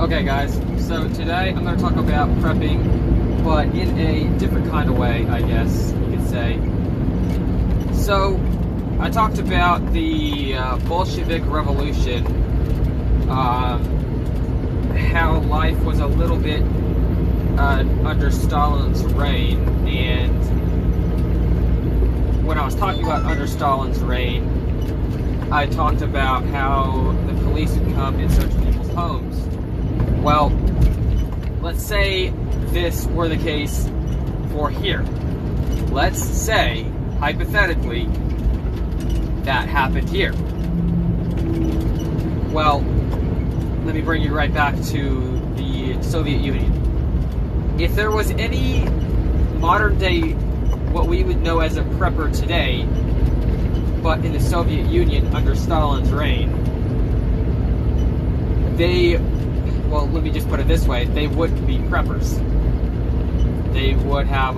Okay guys, so today I'm going to talk about prepping, but in a different kind of way, I guess you could say. So, I talked about the Bolshevik Revolution, how life was a little bit under Stalin's reign, and when I was talking about under Stalin's reign, I talked about how the police would come and search people's homes. Well, let's say this were the case for here. Let's say, hypothetically, that happened here. Well, let me bring you right back to the Soviet Union. If there was any modern day, what we would know as a prepper today, but in the Soviet Union under Stalin's reign, well, let me just put it this way, they wouldn't be preppers. They would have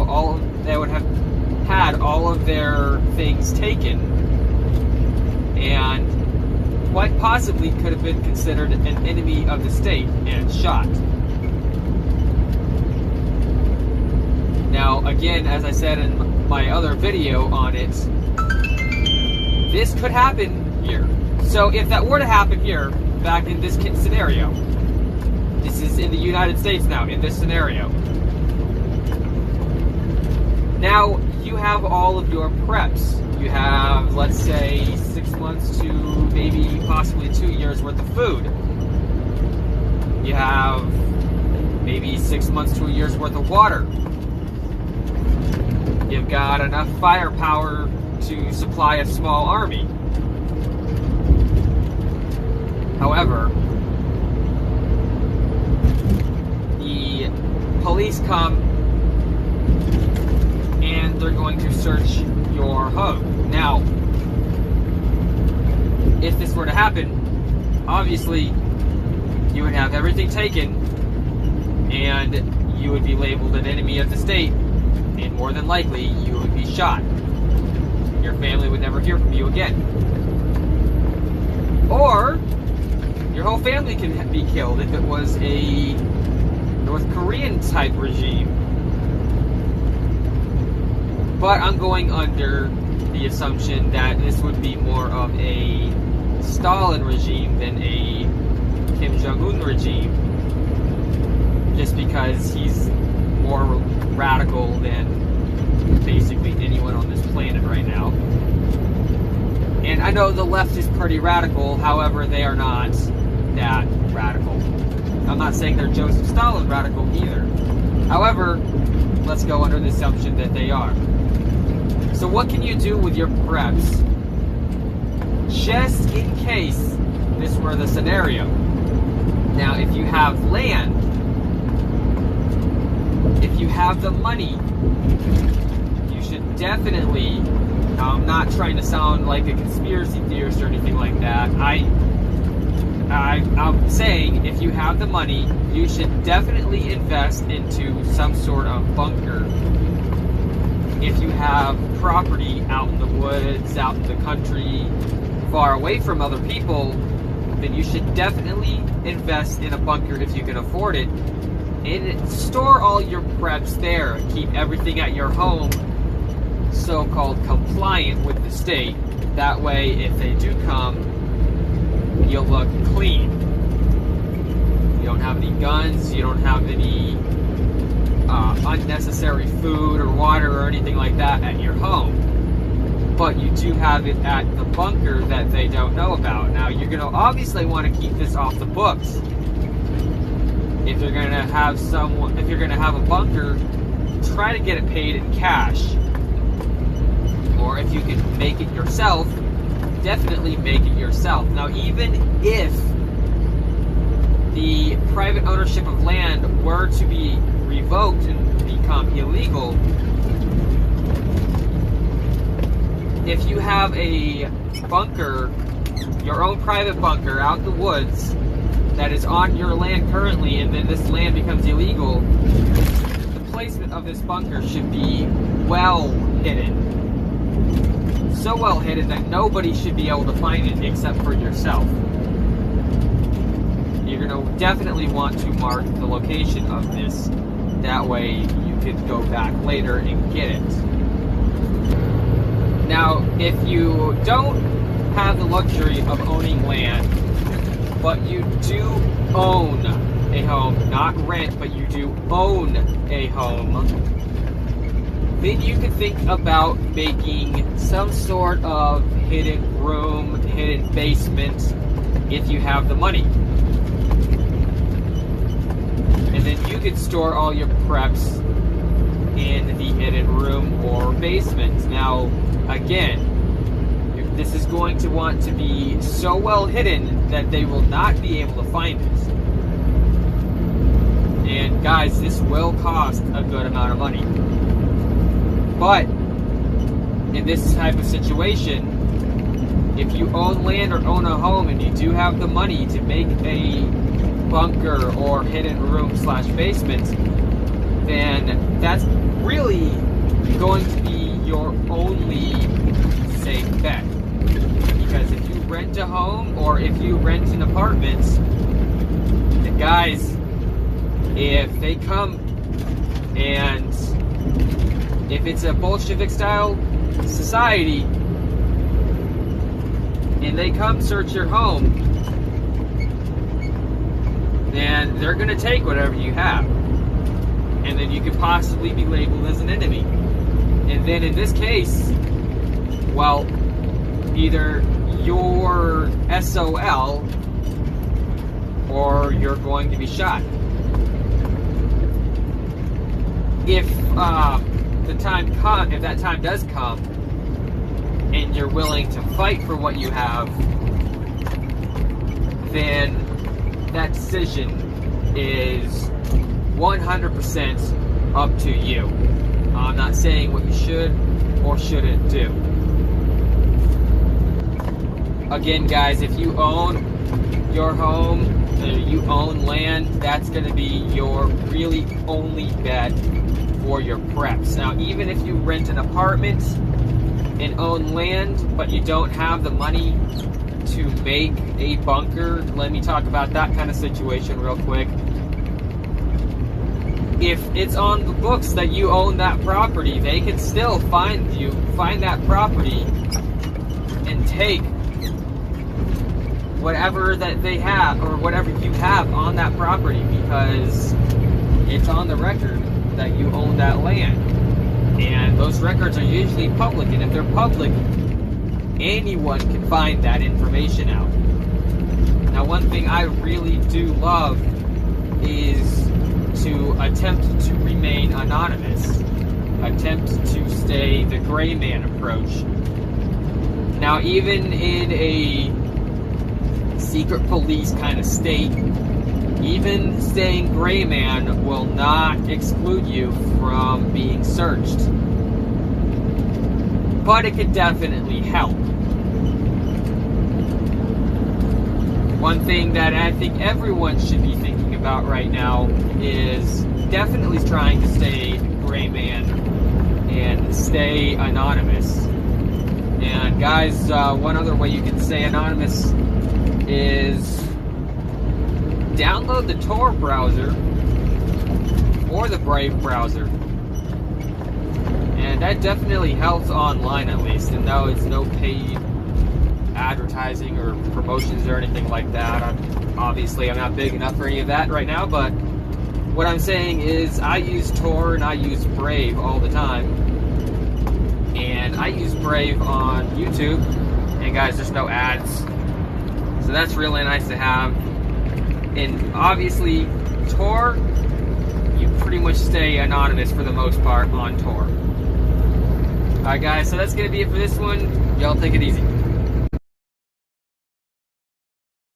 had all of their things taken, and quite possibly could have been considered an enemy of the state and shot. Now, again, as I said in my other video on it, this could happen here. So if that were to happen here, back in this scenario, this is in the United States now, in this scenario. Now, you have all of your preps. You have, let's say, 6 months to maybe possibly 2 years worth of food. You have maybe 6 months to a year's worth of water. You've got enough firepower to supply a small army. However, the police come and they're going to search your home. Now, if this were to happen, obviously you would have everything taken and you would be labeled an enemy of the state, and more than likely you would be shot. Your family would never hear from you again. Or your whole family can be killed if it was a North Korean type regime. But I'm going under the assumption that this would be more of a Stalin regime than a Kim Jong-un regime, just because he's more radical than basically anyone on this planet right now. And I know the left is pretty radical, however, they are not that radical. I'm not saying they're Joseph Stalin radical either. However, let's go under the assumption that they are. So what can you do with your preps just in case this were the scenario? Now, if you have land, if you have the money, you should definitely, now I'm not trying to sound like a conspiracy theorist or anything like that. I'm saying if you have the money, you should definitely invest into some sort of bunker. If you have property out in the woods, out in the country, far away from other people, then you should definitely invest in a bunker if you can afford it. And store all your preps there. Keep everything at your home so-called compliant with the state. That way, if they do come, you'll look clean. You don't have any guns, you don't have any unnecessary food or water or anything like that at your home. But you do have it at the bunker that they don't know about. Now, you're going to obviously want to keep this off the books. If you're going to have a bunker, try to get it paid in cash. Or if you can make it yourself, definitely make it yourself. Now, even if the private ownership of land were to be revoked and become illegal, if you have a bunker, your own private bunker out in the woods that is on your land currently, and then this land becomes illegal, the placement of this bunker should be well hidden. So well hidden that nobody should be able to find it except for yourself. You're going to definitely want to mark the location of this. That way you can go back later and get it. Now, if you don't have the luxury of owning land, but you do own a home, not rent, but you do own a home, then you can think about making some sort of hidden room, hidden basement, if you have the money. And then you could store all your preps in the hidden room or basement. Now, again, this is going to want to be so well hidden that they will not be able to find it. And guys, this will cost a good amount of money. But in this type of situation, if you own land or own a home and you do have the money to make a bunker or hidden room / basement, then that's really going to be your only safe bet. Because if you rent a home or if you rent an apartment, the guys, if they come and if it's a Bolshevik style society and they come search your home, then they're going to take whatever you have. And then you could possibly be labeled as an enemy. And then in this case, well, either you're SOL or you're going to be shot. If if that time does come and you're willing to fight for what you have, then that decision is 100% up to you. I'm not saying what you should or shouldn't do. Again, guys, if you own your home, you own land, that's going to be your really only bet for your preps. Now, even if you rent an apartment and own land, but you don't have the money to make a bunker, let me talk about that kind of situation real quick. If it's on the books that you own that property, they can still find that property and take whatever that they have or whatever you have on that property, because it's on the record that you own that land. And those records are usually public, and if they're public, anyone can find that information out. Now, one thing I really do love is to attempt to remain anonymous, attempt to stay the gray man approach. Now, even in a secret police kind of state, even staying gray man will not exclude you from being searched. But it could definitely help. One thing that I think everyone should be thinking about right now is definitely trying to stay gray man and stay anonymous. And guys, one other way you can stay anonymous is download the Tor browser or the Brave browser. And that definitely helps online, at least. And though it's no paid advertising or promotions or anything like that, I'm not big enough for any of that right now, but what I'm saying is I use Tor and I use Brave all the time. And I use Brave on YouTube, and guys, there's no ads, so that's really nice to have. And obviously, Tor, you pretty much stay anonymous for the most part on Tor. Alright guys, so that's going to be it for this one. Y'all take it easy.